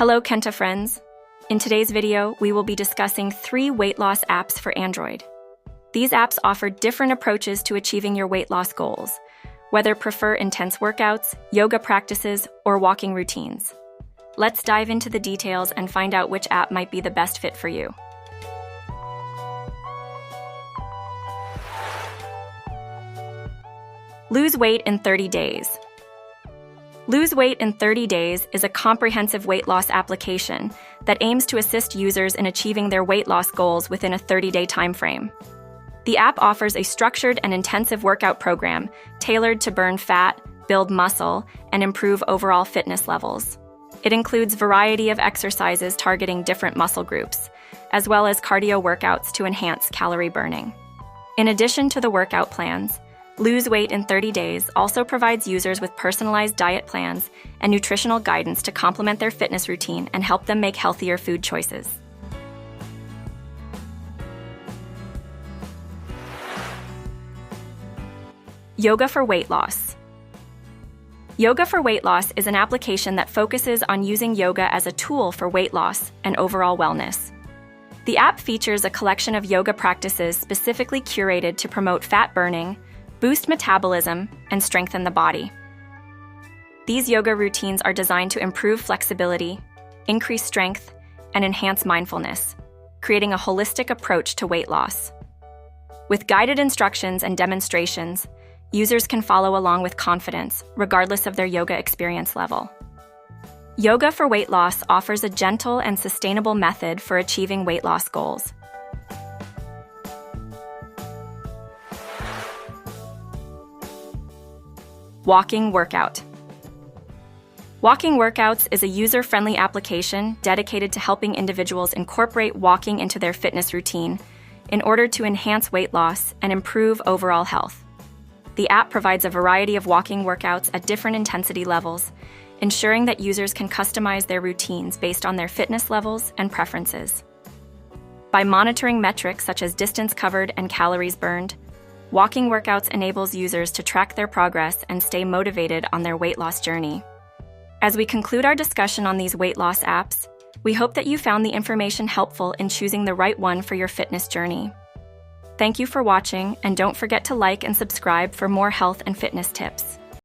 Hello, Kenta friends. In today's video, we will be discussing 3 weight loss apps for Android. These apps offer different approaches to achieving your weight loss goals, whether prefer intense workouts, yoga practices, or walking routines. Let's dive into the details and find out which app might be the best fit for you. Lose weight in 30 days. Lose Weight in 30 Days is a comprehensive weight loss application that aims to assist users in achieving their weight loss goals within a 30-day timeframe. The app offers a structured and intensive workout program tailored to burn fat, build muscle, and improve overall fitness levels. It includes a variety of exercises targeting different muscle groups, as well as cardio workouts to enhance calorie burning. In addition to the workout plans, Lose Weight in 30 Days also provides users with personalized diet plans and nutritional guidance to complement their fitness routine and help them make healthier food choices. Yoga for Weight Loss. Yoga for Weight Loss is an application that focuses on using yoga as a tool for weight loss and overall wellness. The app features a collection of yoga practices specifically curated to promote fat burning, boost metabolism, and strengthen the body. These yoga routines are designed to improve flexibility, increase strength, and enhance mindfulness, creating a holistic approach to weight loss. With guided instructions and demonstrations, users can follow along with confidence, regardless of their yoga experience level. Yoga for Weight Loss offers a gentle and sustainable method for achieving weight loss goals. Walking Workout. Walking Workouts is a user-friendly application dedicated to helping individuals incorporate walking into their fitness routine in order to enhance weight loss and improve overall health. The app provides a variety of walking workouts at different intensity levels, ensuring that users can customize their routines based on their fitness levels and preferences. By monitoring metrics such as distance covered and calories burned, Walking Workouts enables users to track their progress and stay motivated on their weight loss journey. As we conclude our discussion on these weight loss apps, we hope that you found the information helpful in choosing the right one for your fitness journey. Thank you for watching, and don't forget to like and subscribe for more health and fitness tips.